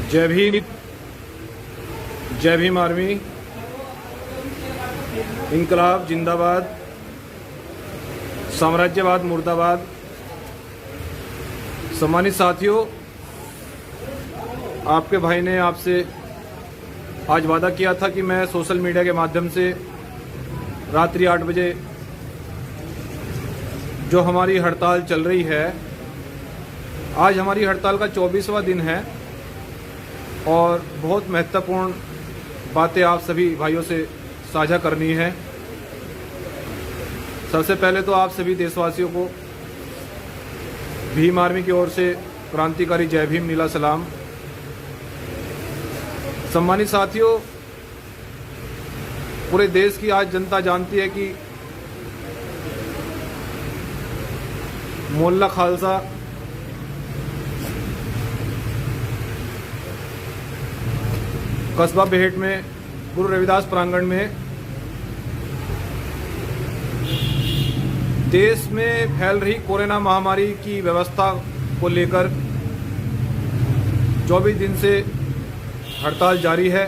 जय भीम, जय भीम आर्मी, इनकलाब जिंदाबाद, साम्राज्यवाद मुर्दाबाद। सम्मानित साथियों, आपके भाई ने आपसे आज वादा किया था कि मैं सोशल मीडिया के माध्यम से रात्रि 8 बजे जो हमारी हड़ताल चल रही है, आज हमारी हड़ताल का 24वां दिन है और बहुत महत्वपूर्ण बातें आप सभी भाइयों से साझा करनी है। सबसे पहले तो आप सभी देशवासियों को भीम आर्मी की ओर से क्रांतिकारी जय भीम नीला सलाम। सम्मानित साथियों, पूरे देश की आज जनता जानती है कि मोहल्ला खालसा कस्बा बेहट में गुरु रविदास प्रांगण में देश में फैल रही कोरोना महामारी की व्यवस्था को लेकर 24 दिन से हड़ताल जारी है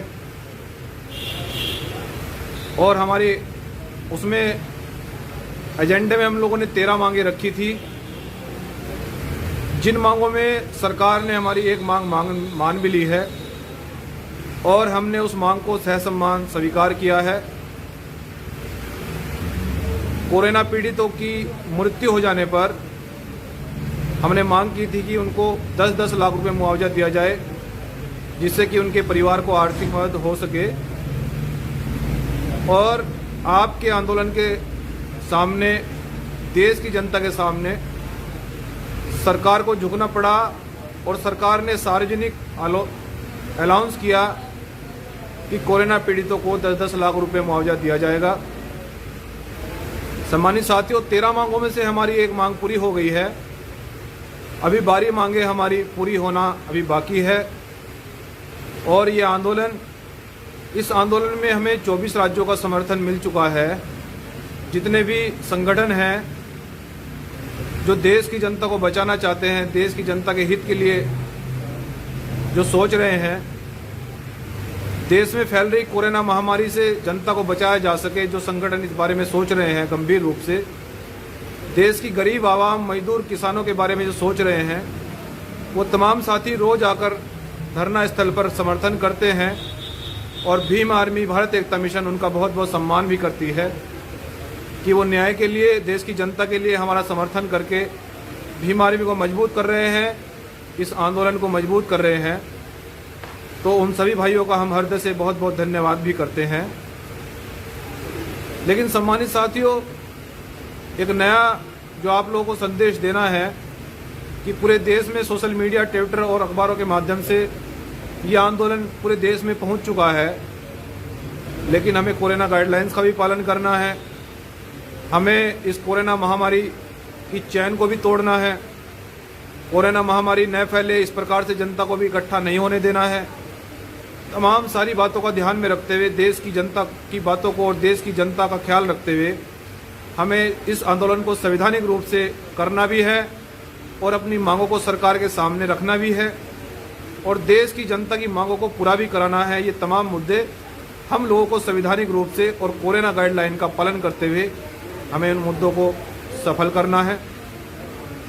और हमारे उसमें एजेंडे में हम लोगों ने 13 मांगे रखी थी, जिन मांगों में सरकार ने हमारी एक मांग मान भी ली है और हमने उस मांग को सहसम्मान स्वीकार किया है। कोरोना पीड़ितों की मृत्यु हो जाने पर हमने मांग की थी कि उनको 10-10 लाख रुपए मुआवजा दिया जाए, जिससे कि उनके परिवार को आर्थिक मदद हो सके। और आपके आंदोलन के सामने, देश की जनता के सामने सरकार को झुकना पड़ा और सरकार ने सार्वजनिक अनाउंस किया कि कोरोना पीड़ितों को 10-10 लाख रुपए मुआवजा दिया जाएगा। सम्मानित साथियों, 13 मांगों में से हमारी एक मांग पूरी हो गई है, अभी 12 मांगे हमारी पूरी होना अभी बाकी है। और ये आंदोलन, इस आंदोलन में हमें 24 राज्यों का समर्थन मिल चुका है। जितने भी संगठन हैं जो देश की जनता को बचाना चाहते हैं, देश की जनता के हित के लिए जो सोच रहे हैं, देश में फैल रही कोरोना महामारी से जनता को बचाया जा सके, जो संगठन इस बारे में सोच रहे हैं गंभीर रूप से, देश की गरीब आवाम, मजदूर, किसानों के बारे में जो सोच रहे हैं, वो तमाम साथी रोज आकर धरना स्थल पर समर्थन करते हैं और भीम आर्मी भारत एकता मिशन उनका बहुत बहुत सम्मान भी करती है कि वो न्याय के लिए, देश की जनता के लिए हमारा समर्थन करके भीम आर्मी को मजबूत कर रहे हैं, इस आंदोलन को मजबूत कर रहे हैं। तो उन सभी भाइयों का हम हृदय से बहुत बहुत धन्यवाद भी करते हैं। लेकिन सम्मानित साथियों, एक नया जो आप लोगों को संदेश देना है कि पूरे देश में सोशल मीडिया, ट्विटर और अखबारों के माध्यम से ये आंदोलन पूरे देश में पहुंच चुका है, लेकिन हमें कोरोना गाइडलाइंस का भी पालन करना है। हमें इस कोरोना महामारी की चैन को भी तोड़ना है। कोरोना महामारी न फैले, इस प्रकार से जनता को भी इकट्ठा नहीं होने देना है। तमाम सारी बातों का ध्यान में रखते हुए, देश की जनता की बातों को और देश की जनता का ख्याल रखते हुए हमें इस आंदोलन को संवैधानिक रूप से करना भी है और अपनी मांगों को सरकार के सामने रखना भी है और देश की जनता की मांगों को पूरा भी कराना है। ये तमाम मुद्दे हम लोगों को संवैधानिक रूप से और कोरोना गाइडलाइन का पालन करते हुए हमें उन मुद्दों को सफल करना है।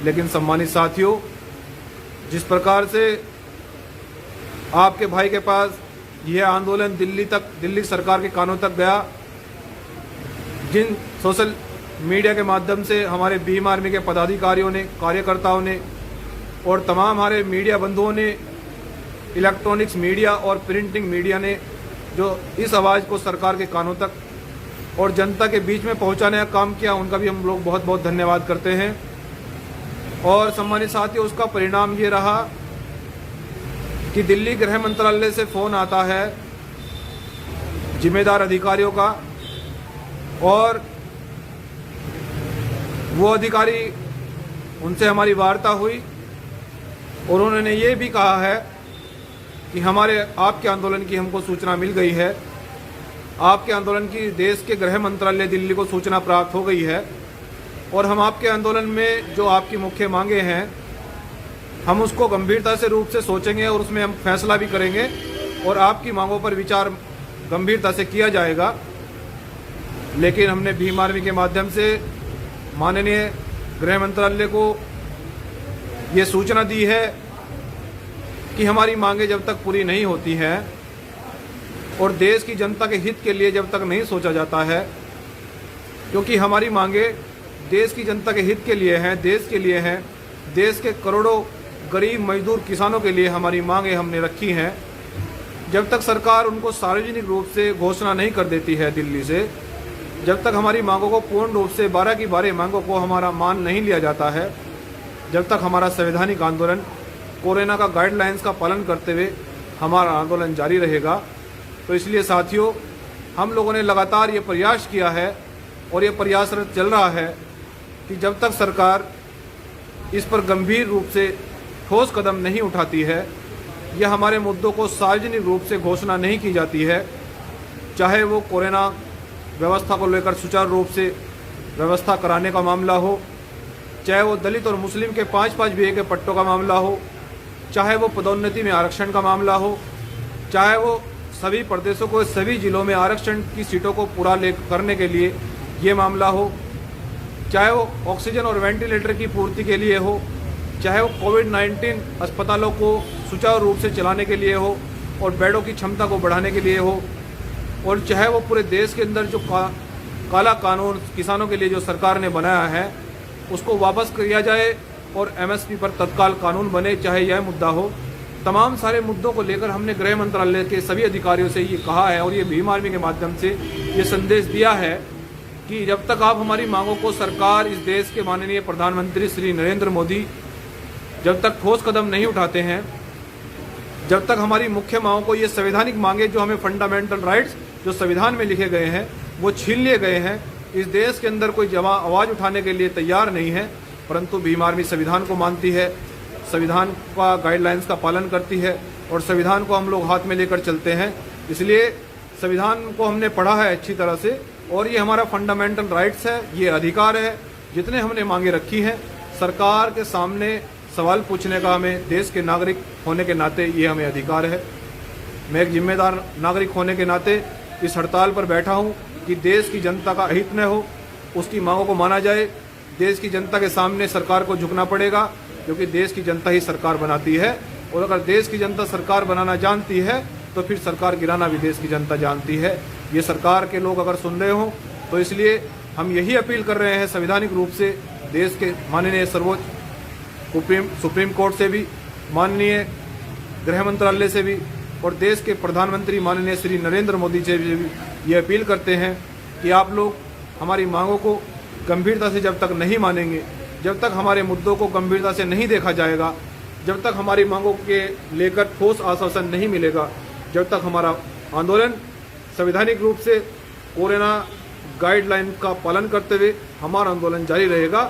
लेकिन सम्मानित साथियों, जिस प्रकार से आपके भाई के पास यह आंदोलन दिल्ली सरकार के कानों तक गया, जिन सोशल मीडिया के माध्यम से हमारे भीम आर्मी के पदाधिकारियों ने, कार्यकर्ताओं ने और तमाम हमारे मीडिया बंधुओं ने, इलेक्ट्रॉनिक्स मीडिया और प्रिंटिंग मीडिया ने जो इस आवाज़ को सरकार के कानों तक और जनता के बीच में पहुंचाने का काम किया, उनका भी हम लोग बहुत बहुत धन्यवाद करते हैं। और सम्मानित साथियों, उसका परिणाम ये रहा कि दिल्ली गृह मंत्रालय से फ़ोन आता है जिम्मेदार अधिकारियों का और वो अधिकारी, उनसे हमारी वार्ता हुई और उन्होंने ये भी कहा है कि आपके आंदोलन की हमको सूचना मिल गई है, आपके आंदोलन की देश के गृह मंत्रालय दिल्ली को सूचना प्राप्त हो गई है और हम आपके आंदोलन में जो आपकी मुख्य मांगे हैं हम उसको गंभीरता से रूप से सोचेंगे और उसमें हम फैसला भी करेंगे और आपकी मांगों पर विचार गंभीरता से किया जाएगा। लेकिन हमने भीम आर्मी के माध्यम से माननीय गृह मंत्रालय को ये सूचना दी है कि हमारी मांगें जब तक पूरी नहीं होती हैं और देश की जनता के हित के लिए जब तक नहीं सोचा जाता है, क्योंकि हमारी मांगें देश की जनता के हित के लिए हैं, देश के लिए हैं, देश के करोड़ों गरीब मजदूर किसानों के लिए हमारी मांगें हमने रखी हैं। जब तक सरकार उनको सार्वजनिक रूप से घोषणा नहीं कर देती है दिल्ली से, जब तक हमारी मांगों को पूर्ण रूप से 12 की 12 मांगों को हमारा मान नहीं लिया जाता है, जब तक हमारा संवैधानिक आंदोलन कोरोना का गाइडलाइंस का पालन करते हुए हमारा आंदोलन जारी रहेगा। तो इसलिए साथियों, हम लोगों ने लगातार ये प्रयास किया है और ये प्रयासरत चल रहा है कि जब तक सरकार इस पर गंभीर रूप से ठोस कदम नहीं उठाती है या हमारे मुद्दों को सार्वजनिक रूप से घोषणा नहीं की जाती है, चाहे वो कोरोना व्यवस्था को लेकर सुचारू रूप से व्यवस्था कराने का मामला हो, चाहे वो दलित और मुस्लिम के 5-5 बीए के पट्टों का मामला हो, चाहे वो पदोन्नति में आरक्षण का मामला हो, चाहे वो सभी प्रदेशों को सभी जिलों में आरक्षण की सीटों को पूरा करने के लिए ये मामला हो, चाहे वो ऑक्सीजन और वेंटिलेटर की पूर्ति के लिए हो, चाहे वो कोविड-19 अस्पतालों को सुचारू रूप से चलाने के लिए हो और बेडों की क्षमता को बढ़ाने के लिए हो, और चाहे वो पूरे देश के अंदर जो काला कानून किसानों के लिए जो सरकार ने बनाया है उसको वापस किया जाए और एमएसपी पर तत्काल कानून बने, चाहे यह मुद्दा हो। तमाम सारे मुद्दों को लेकर हमने गृह मंत्रालय के सभी अधिकारियों से ये कहा है और ये भीम आर्मी के माध्यम से ये संदेश दिया है कि जब तक आप हमारी मांगों को सरकार, इस देश के माननीय प्रधानमंत्री श्री नरेंद्र मोदी जब तक ठोस कदम नहीं उठाते हैं, जब तक हमारी मुख्य मांगों को, ये संवैधानिक मांगे जो हमें फंडामेंटल राइट्स जो संविधान में लिखे गए हैं वो छीन लिए गए हैं, इस देश के अंदर कोई आवाज़ उठाने के लिए तैयार नहीं है। परंतु भीम आर्मी संविधान को मानती है, संविधान का गाइडलाइंस का पालन करती है और संविधान को हम लोग हाथ में लेकर चलते हैं। इसलिए संविधान को हमने पढ़ा है अच्छी तरह से और ये हमारा फंडामेंटल राइट्स है, ये अधिकार है। जितने हमने मांगे रखी हैं, सरकार के सामने सवाल पूछने का हमें देश के नागरिक होने के नाते ये हमें अधिकार है। मैं एक जिम्मेदार नागरिक होने के नाते इस हड़ताल पर बैठा हूँ कि देश की जनता का अहित न हो, उसकी मांगों को माना जाए। देश की जनता के सामने सरकार को झुकना पड़ेगा, क्योंकि देश की जनता ही सरकार बनाती है और अगर देश की जनता सरकार बनाना जानती है तो फिर सरकार गिराना भी देश की जनता जानती है। ये सरकार के लोग अगर सुन रहे हों तो इसलिए हम यही अपील कर रहे हैं संवैधानिक रूप से देश के माननीय सर्वोच्च सुप्रीम कोर्ट से भी, माननीय गृह मंत्रालय से भी और देश के प्रधानमंत्री माननीय श्री नरेंद्र मोदी से भी ये अपील करते हैं कि आप लोग हमारी मांगों को गंभीरता से जब तक नहीं मानेंगे, जब तक हमारे मुद्दों को गंभीरता से नहीं देखा जाएगा, जब तक हमारी मांगों के लेकर ठोस आश्वासन नहीं मिलेगा, जब तक हमारा आंदोलन संवैधानिक रूप से कोरोना गाइडलाइन का पालन करते हुए हमारा आंदोलन जारी रहेगा।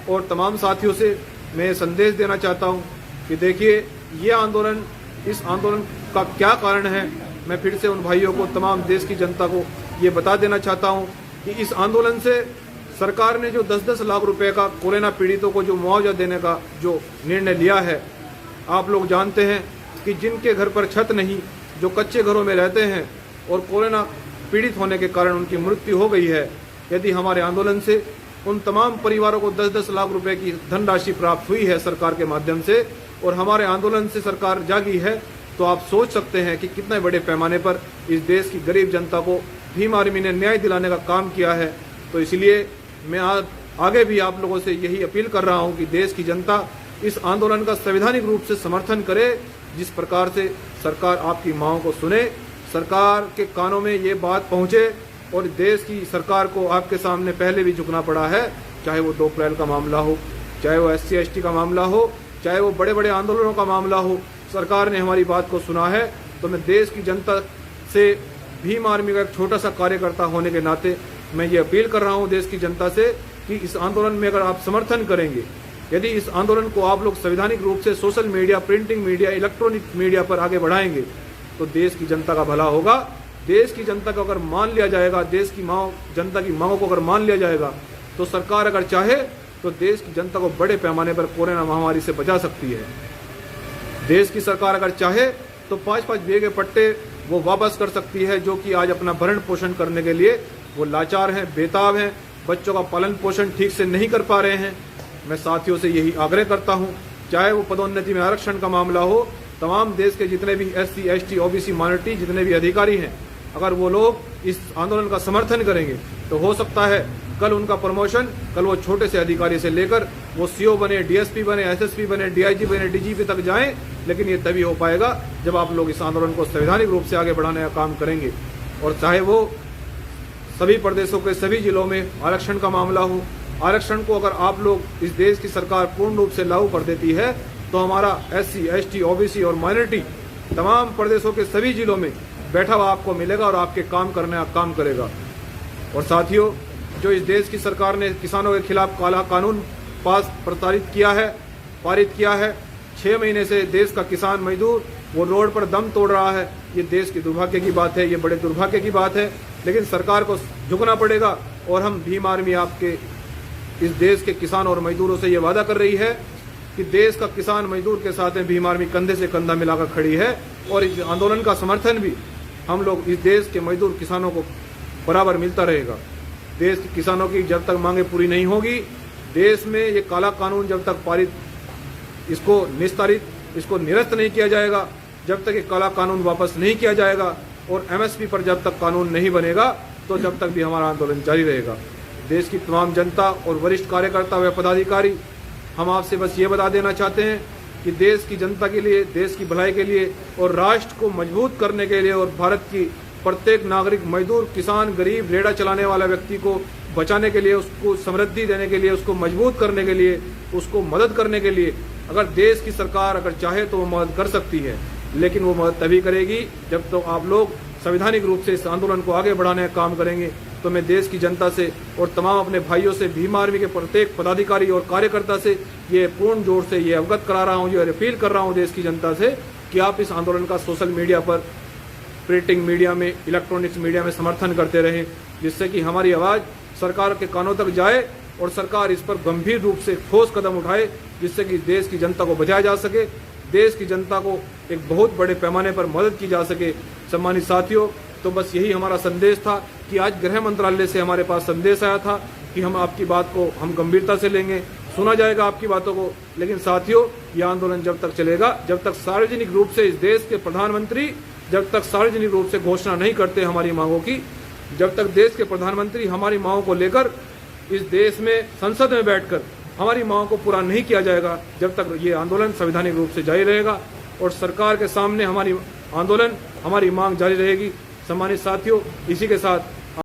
और तमाम साथियों से मैं संदेश देना चाहता हूं कि देखिए, ये आंदोलन, इस आंदोलन का क्या कारण है, मैं फिर से उन भाइयों को, तमाम देश की जनता को ये बता देना चाहता हूं कि इस आंदोलन से सरकार ने जो 10-10 लाख रुपए का कोरोना पीड़ितों को जो मुआवजा देने का जो निर्णय लिया है, आप लोग जानते हैं कि जिनके घर पर छत नहीं, जो कच्चे घरों में रहते हैं और कोरोना पीड़ित होने के कारण उनकी मृत्यु हो गई है, यदि हमारे आंदोलन से उन तमाम परिवारों को 10-10 लाख रुपए की धनराशि प्राप्त हुई है सरकार के माध्यम से और हमारे आंदोलन से सरकार जागी है, तो आप सोच सकते हैं कि कितने बड़े पैमाने पर इस देश की गरीब जनता को भीम आर्मी ने न्याय दिलाने का काम किया है। तो इसलिए मैं आगे भी आप लोगों से यही अपील कर रहा हूं कि देश की जनता इस आंदोलन का संवैधानिक रूप से समर्थन करे। जिस प्रकार से सरकार आपकी मांगों को सुने, सरकार के कानों में ये बात पहुंचे और देश की सरकार को आपके सामने पहले भी झुकना पड़ा है, चाहे वो 2 अप्रैल का मामला हो, चाहे वो SC/ST का मामला हो, चाहे वो बड़े बड़े आंदोलनों का मामला हो, सरकार ने हमारी बात को सुना है। तो मैं देश की जनता से, भीम आर्मी का एक छोटा सा कार्यकर्ता होने के नाते मैं ये अपील कर रहा हूँ देश की जनता से कि इस आंदोलन में अगर आप समर्थन करेंगे, यदि इस आंदोलन को आप लोग संवैधानिक रूप से social media, printing media, electronic media पर आगे बढ़ाएंगे तो देश की जनता का भला होगा। देश की जनता को अगर मान लिया जाएगा, देश की जनता की मांगों को अगर मान लिया जाएगा, तो सरकार अगर चाहे तो देश की जनता को बड़े पैमाने पर कोरोना महामारी से बचा सकती है। देश की सरकार अगर चाहे तो 5-5 बीघे के पट्टे वो वापस कर सकती है, जो कि आज अपना भरण पोषण करने के लिए वो लाचार हैं, बेताब हैं, बच्चों का पालन पोषण ठीक से नहीं कर पा रहे हैं। मैं साथियों से यही आग्रह करता हूं, चाहे वो पदोन्नति में आरक्षण का मामला हो, तमाम देश के जितने भी SC, ST, OBC माइनॉरिटी जितने भी अधिकारी हैं, अगर वो लोग इस आंदोलन का समर्थन करेंगे तो हो सकता है कल उनका प्रमोशन, कल वो छोटे से अधिकारी से लेकर वो CO बने, DSP बने, SSP बने, DIG बने, DGP तक जाएं। लेकिन ये तभी हो पाएगा जब आप लोग इस आंदोलन को संवैधानिक रूप से आगे बढ़ाने का काम करेंगे। और चाहे वो सभी प्रदेशों के सभी जिलों में आरक्षण का मामला हो, आरक्षण को अगर आप लोग इस देश की सरकार पूर्ण रूप से लागू कर देती है तो हमारा SC, ST, OBC और माइनॉरिटी तमाम प्रदेशों के सभी जिलों में बैठा हुआ आपको मिलेगा और आपके काम करने का काम करेगा। और साथियों, जो इस देश की सरकार ने किसानों के खिलाफ काला कानून पारित किया है, 6 महीने से देश का किसान मजदूर वो रोड पर दम तोड़ रहा है, ये देश की दुर्भाग्य की बात है, ये बड़े दुर्भाग्य की बात है। लेकिन सरकार को झुकना पड़ेगा और हम भीम आर्मी आपके इस देश के किसान और मजदूरों से ये वादा कर रही है कि देश का किसान मजदूर के साथ में भीम आर्मी कंधे से कंधा मिलाकर खड़ी है और इस आंदोलन का समर्थन भी हम लोग इस देश के मजदूर किसानों को बराबर मिलता रहेगा। देश के किसानों की जब तक मांगे पूरी नहीं होगी, देश में ये काला कानून जब तक पारित इसको निरस्त नहीं किया जाएगा, जब तक ये काला कानून वापस नहीं किया जाएगा और MSP पर जब तक कानून नहीं बनेगा, तो जब तक भी हमारा आंदोलन जारी रहेगा। देश की तमाम जनता और वरिष्ठ कार्यकर्ता व पदाधिकारी, हम आपसे बस ये बता देना चाहते हैं कि देश की जनता के लिए, देश की भलाई के लिए और राष्ट्र को मजबूत करने के लिए और भारत की प्रत्येक नागरिक, मजदूर, किसान, गरीब, रेड़ा चलाने वाला व्यक्ति को बचाने के लिए, उसको समृद्धि देने के लिए, उसको मजबूत करने के लिए, उसको मदद करने के लिए अगर देश की सरकार अगर चाहे तो वो मदद कर सकती है। लेकिन वो मदद तभी करेगी जब तो आप लोग संवैधानिक रूप से इस आंदोलन को आगे बढ़ाने का काम करेंगे। तो मैं देश की जनता से और तमाम अपने भाइयों से, भीम आर्मी के प्रत्येक पदाधिकारी और कार्यकर्ता से ये पूर्ण जोर से ये अवगत करा रहा हूँ, ये अपील कर रहा हूँ देश की जनता से कि आप इस आंदोलन का सोशल मीडिया पर, प्रिंटिंग मीडिया में, इलेक्ट्रॉनिक्स मीडिया में समर्थन करते रहें, जिससे कि हमारी आवाज़ सरकार के कानों तक जाए और सरकार इस पर गंभीर रूप से ठोस कदम उठाए, जिससे कि देश की जनता को बचाया जा सके, देश की जनता को एक बहुत बड़े पैमाने पर मदद की जा सके। सम्मानित साथियों, तो बस यही हमारा संदेश था कि आज गृह मंत्रालय से हमारे पास संदेश आया था कि हम आपकी बात को हम गंभीरता से लेंगे, सुना जाएगा आपकी बातों को। लेकिन साथियों, यह आंदोलन जब तक चलेगा, जब तक सार्वजनिक रूप से इस देश के प्रधानमंत्री जब तक सार्वजनिक रूप से घोषणा नहीं करते हमारी मांगों की, जब तक देश के प्रधानमंत्री हमारी मांगों को लेकर इस देश में संसद में बैठकर हमारी मांगों को पूरा नहीं किया जाएगा, जब तक ये आंदोलन संवैधानिक रूप से जारी रहेगा और सरकार के सामने हमारी आंदोलन, हमारी मांग जारी रहेगी। सम्मानित साथियों, इसी के साथ